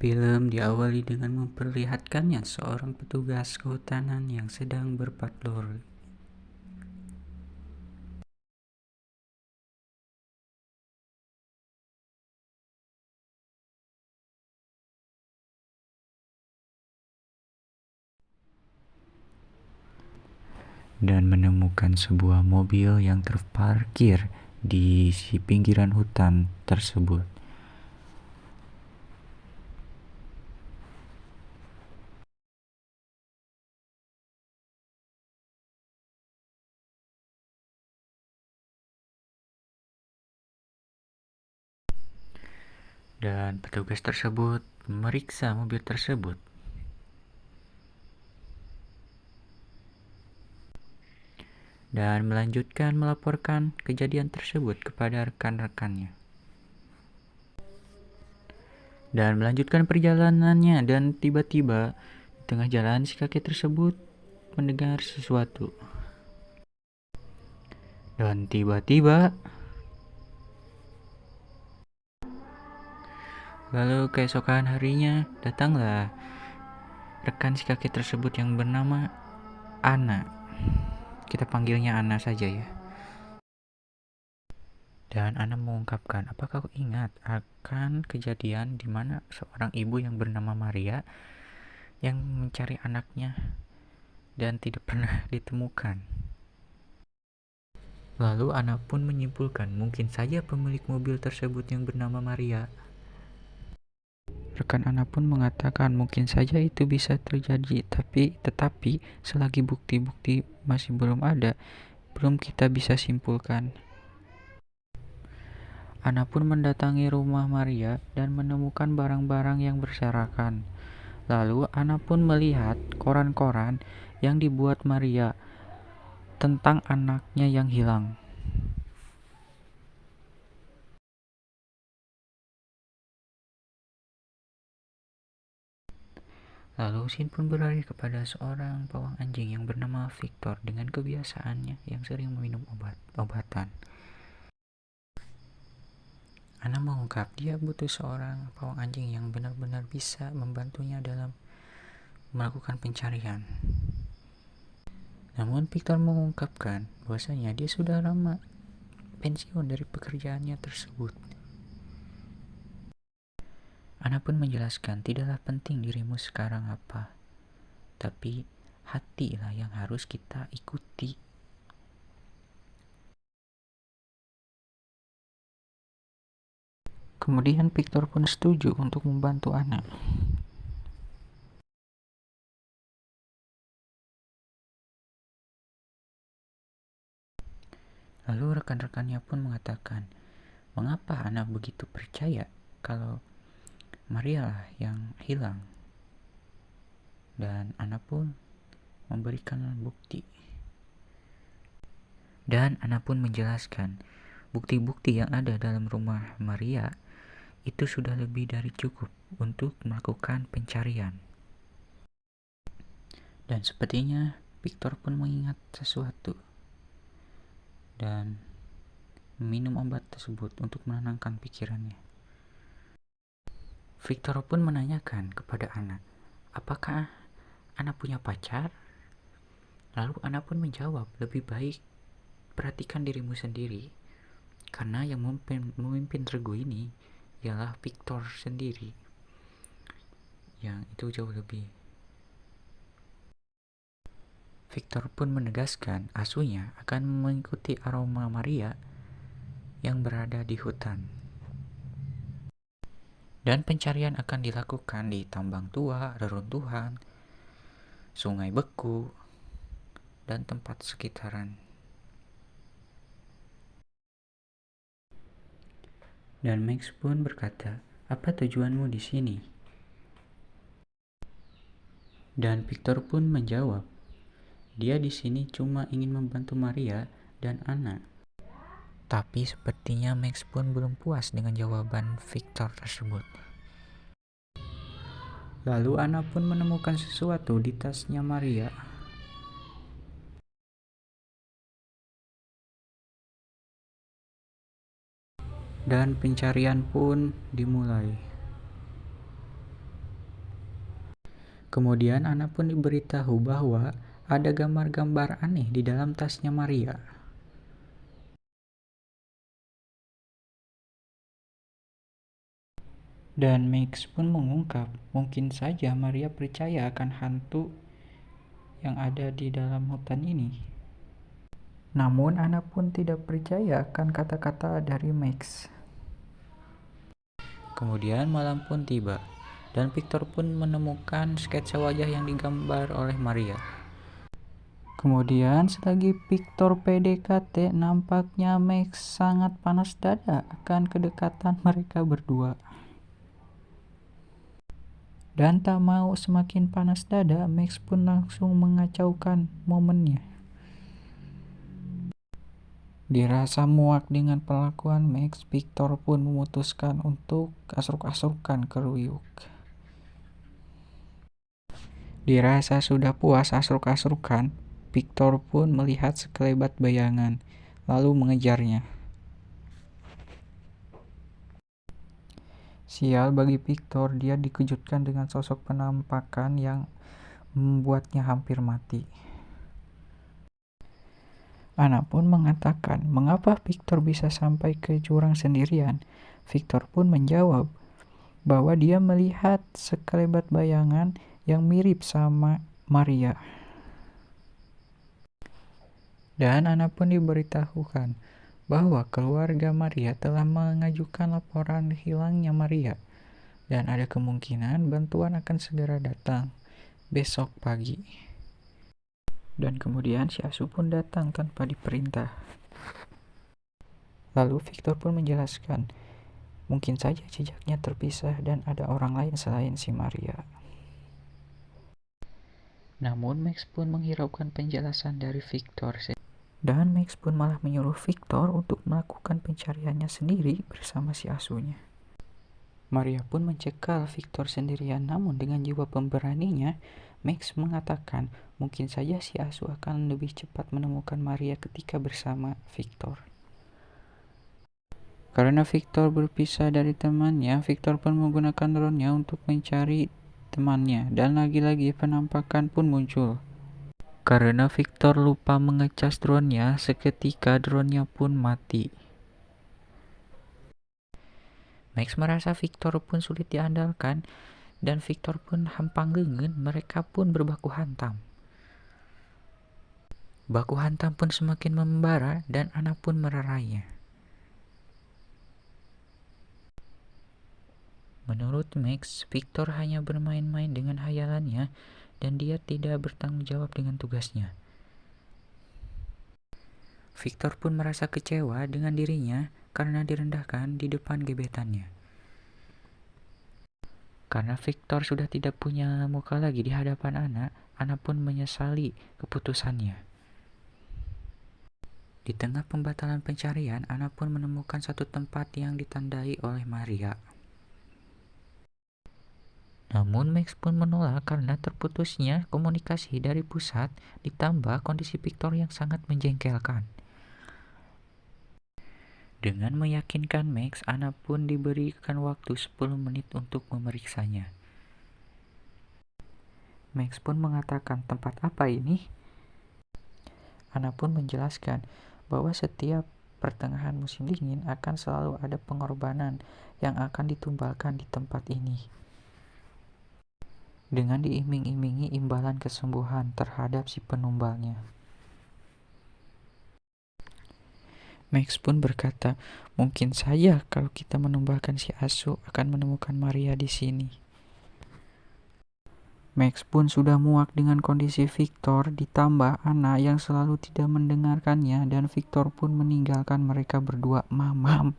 Film diawali dengan memperlihatkannya seorang petugas kehutanan yang sedang berpatroli. Dan menemukan sebuah mobil yang terparkir di pinggiran hutan tersebut. Dan petugas tersebut memeriksa mobil tersebut. Dan melanjutkan melaporkan kejadian tersebut kepada rekan-rekannya. Dan melanjutkan perjalanannya, dan tiba-tiba di tengah jalan si kakek tersebut mendengar sesuatu. Dan tiba-tiba lalu keesokan harinya datanglah rekan si kakek tersebut yang bernama Ana. Kita panggilnya Ana saja ya. Dan Ana mengungkapkan, apakah kau ingat akan kejadian di mana seorang ibu yang bernama Maria yang mencari anaknya dan tidak pernah ditemukan. Lalu Ana pun menyimpulkan mungkin saja pemilik mobil tersebut yang bernama Maria. Rekan Ana pun mengatakan mungkin saja itu bisa terjadi, tetapi selagi bukti-bukti masih belum ada, belum kita bisa simpulkan. Ana pun mendatangi rumah Maria dan menemukan barang-barang yang berserakan. Lalu Ana pun melihat koran-koran yang dibuat Maria tentang anaknya yang hilang. Lalu Sin pun berlari kepada seorang pawang anjing yang bernama Victor dengan kebiasaannya yang sering meminum obatan. Ana mengungkap dia butuh seorang pawang anjing yang benar-benar bisa membantunya dalam melakukan pencarian. Namun Victor mengungkapkan bahwasanya dia sudah lama pensiun dari pekerjaannya tersebut. Ana pun menjelaskan tidaklah penting dirimu sekarang apa, tapi hatilah yang harus kita ikuti. Kemudian Victor pun setuju untuk membantu Ana. Lalu rekan-rekannya pun mengatakan, mengapa Ana begitu percaya kalau Maria lah yang hilang? Dan Ana pun memberikan bukti. Dan Ana pun menjelaskan, bukti-bukti yang ada dalam rumah Maria itu sudah lebih dari cukup untuk melakukan pencarian. Dan sepertinya Victor pun mengingat sesuatu dan meminum obat tersebut untuk menenangkan pikirannya. Victor pun menanyakan kepada Ana, apakah Ana punya pacar? Lalu Ana pun menjawab, lebih baik perhatikan dirimu sendiri, karena yang memimpin regu ini ialah Victor sendiri, yang itu jauh lebih. Victor pun menegaskan asuhnya akan mengikuti aroma Maria yang berada di hutan. Dan pencarian akan dilakukan di tambang tua, reruntuhan, sungai beku, dan tempat sekitaran. Dan Max pun berkata, apa tujuanmu di sini? Dan Victor pun menjawab, dia di sini cuma ingin membantu Maria dan Ana. Tapi sepertinya Max pun belum puas dengan jawaban Victor tersebut. Lalu Ana pun menemukan sesuatu di tasnya Maria. Dan pencarian pun dimulai. Kemudian anak pun diberitahu bahwa ada gambar-gambar aneh di dalam tasnya Maria. Dan Max pun mengungkap, mungkin saja Maria percaya akan hantu yang ada di dalam hutan ini. Namun anak pun tidak percaya akan kata-kata dari Max. Kemudian malam pun tiba, dan Victor pun menemukan sketsa wajah yang digambar oleh Maria. Kemudian selagi Victor PDKT, nampaknya Max sangat panas dada akan kedekatan mereka berdua. Dan tak mau semakin panas dada, Max pun langsung mengacaukan momennya. Dirasa muak dengan perlakuan Max, Victor pun memutuskan untuk asruk-asrukan ke Ruyuk. Dirasa sudah puas asruk-asrukan, Victor pun melihat sekelebat bayangan, lalu mengejarnya. Sial bagi Victor, dia dikejutkan dengan sosok penampakan yang membuatnya hampir mati. Anak pun mengatakan, mengapa Victor bisa sampai ke jurang sendirian? Victor pun menjawab bahwa dia melihat sekelebat bayangan yang mirip sama Maria. Dan anak pun diberitahukan bahwa keluarga Maria telah mengajukan laporan hilangnya Maria, dan ada kemungkinan bantuan akan segera datang besok pagi. Dan kemudian si asuh pun datang tanpa diperintah. Lalu Victor pun menjelaskan, mungkin saja jejaknya terpisah dan ada orang lain selain si Maria. Namun Max pun menghiraukan penjelasan dari Victor. Dan Max pun malah menyuruh Victor untuk melakukan pencariannya sendiri bersama si asuhnya. Maria pun mencekal Victor sendirian, namun dengan jiwa pemberaninya, Max mengatakan mungkin saja si asuh akan lebih cepat menemukan Maria ketika bersama Victor. Karena Victor berpisah dari temannya, Victor pun menggunakan drone-nya untuk mencari temannya, dan lagi-lagi penampakan pun muncul. Karena Victor lupa mengecas drone-nya, seketika drone-nya pun mati. Max merasa Victor pun sulit diandalkan, dan Victor pun hampang gengen, mereka pun berbaku hantam. Baku hantam pun semakin membara dan anak pun merarainya. Menurut Max, Victor hanya bermain-main dengan hayalannya dan dia tidak bertanggung jawab dengan tugasnya. Victor pun merasa kecewa dengan dirinya karena direndahkan di depan gebetannya. Karena Victor sudah tidak punya muka lagi di hadapan anak pun menyesali keputusannya. Di tengah pembatalan pencarian, anak pun menemukan satu tempat yang ditandai oleh Maria. Namun Max pun menolak karena terputusnya komunikasi dari pusat ditambah kondisi Victor yang sangat menjengkelkan. Dengan meyakinkan Max, anak pun diberikan waktu 10 menit untuk memeriksanya. Max pun mengatakan, tempat apa ini? Anak pun menjelaskan bahwa setiap pertengahan musim dingin akan selalu ada pengorbanan yang akan ditumbalkan di tempat ini, dengan diiming-imingi imbalan kesembuhan terhadap si penumbalnya. Max pun berkata, mungkin saja kalau kita menumbalkan si asuh akan menemukan Maria di sini. Max pun sudah muak dengan kondisi Victor, ditambah Anna yang selalu tidak mendengarkannya, dan Victor pun meninggalkan mereka berdua mamam.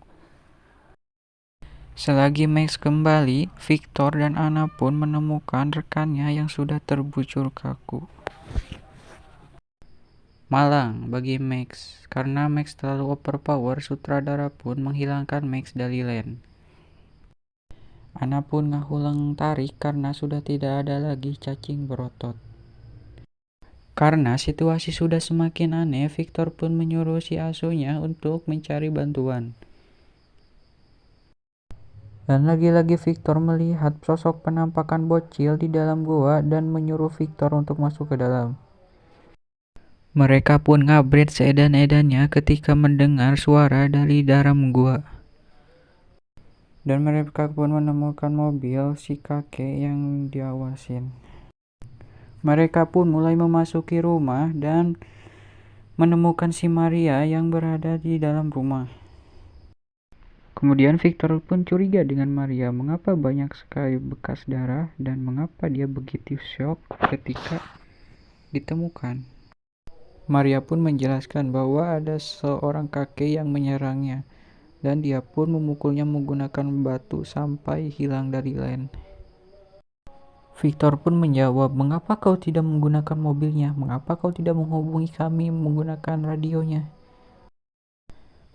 Selagi Max kembali, Victor dan Anna pun menemukan rekannya yang sudah terbujur kaku. Malang bagi Max, karena Max terlalu overpower, sutradara pun menghilangkan Max dari land. Ana pun ngahulang tarik karena sudah tidak ada lagi cacing berotot. Karena situasi sudah semakin aneh, Victor pun menyuruh si asuhnya untuk mencari bantuan. Dan lagi-lagi Victor melihat sosok penampakan bocil di dalam gua dan menyuruh Victor untuk masuk ke dalam. Mereka pun ngabret seedan-edannya ketika mendengar suara dari dalam gua. Dan mereka pun menemukan mobil si kakek yang diawasin. Mereka pun mulai memasuki rumah dan menemukan si Maria yang berada di dalam rumah. Kemudian Victor pun curiga dengan Maria, mengapa banyak sekali bekas darah dan mengapa dia begitu syok ketika ditemukan. Maria pun menjelaskan bahwa ada seorang kakek yang menyerangnya dan dia pun memukulnya menggunakan batu sampai hilang dari land. Victor pun menjawab, mengapa kau tidak menggunakan mobilnya? Mengapa kau tidak menghubungi kami menggunakan radionya?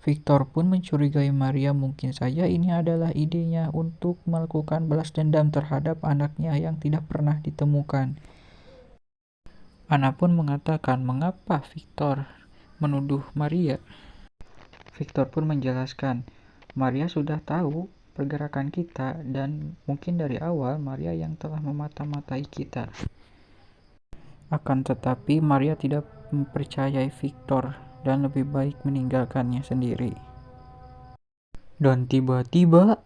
Victor pun mencurigai Maria, mungkin saja ini adalah idenya untuk melakukan balas dendam terhadap anaknya yang tidak pernah ditemukan. Anna pun mengatakan, mengapa Victor menuduh Maria? Victor pun menjelaskan, Maria sudah tahu pergerakan kita dan mungkin dari awal Maria yang telah memata-matai kita. Akan tetapi Maria tidak mempercayai Victor dan lebih baik meninggalkannya sendiri. Dan tiba-tiba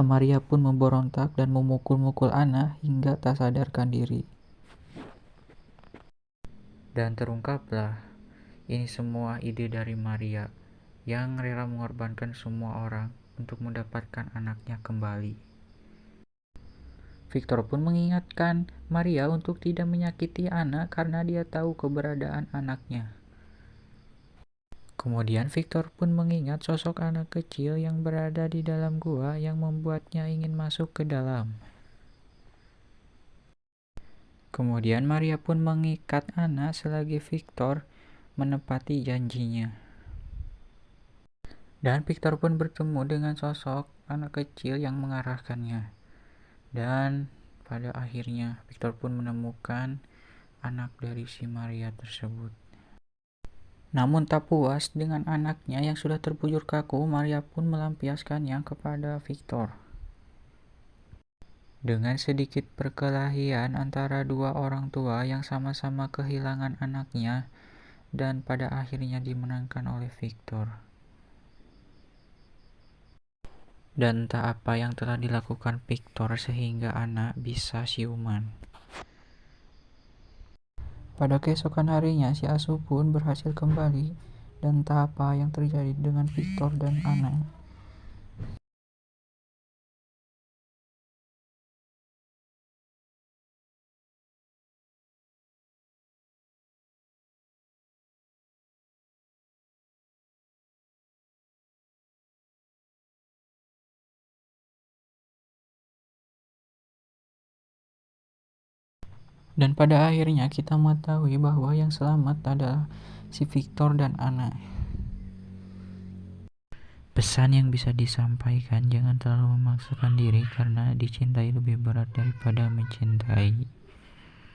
Maria pun memberontak dan memukul-mukul Anna hingga tak sadarkan diri. Dan terungkaplah, ini semua ide dari Maria yang rela mengorbankan semua orang untuk mendapatkan anaknya kembali. Victor pun mengingatkan Maria untuk tidak menyakiti Anna karena dia tahu keberadaan anaknya. Kemudian Victor pun mengingat sosok anak kecil yang berada di dalam gua yang membuatnya ingin masuk ke dalam. Kemudian Maria pun mengikat Anna selagi Victor menepati janjinya. Dan Victor pun bertemu dengan sosok anak kecil yang mengarahkannya. Dan pada akhirnya Victor pun menemukan anak dari si Maria tersebut. Namun tak puas dengan anaknya yang sudah terbujur kaku, Maria pun melampiaskannya kepada Victor. Dengan sedikit perkelahian antara dua orang tua yang sama-sama kehilangan anaknya dan pada akhirnya dimenangkan oleh Victor. Dan entah apa yang telah dilakukan Victor sehingga Anna bisa siuman. Pada keesokan harinya si asuh pun berhasil kembali dan entah apa yang terjadi dengan Victor dan Anna. Dan pada akhirnya kita mengetahui bahwa yang selamat adalah si Victor dan Anna. Pesan yang bisa disampaikan, jangan terlalu memaksakan diri karena dicintai lebih berat daripada mencintai.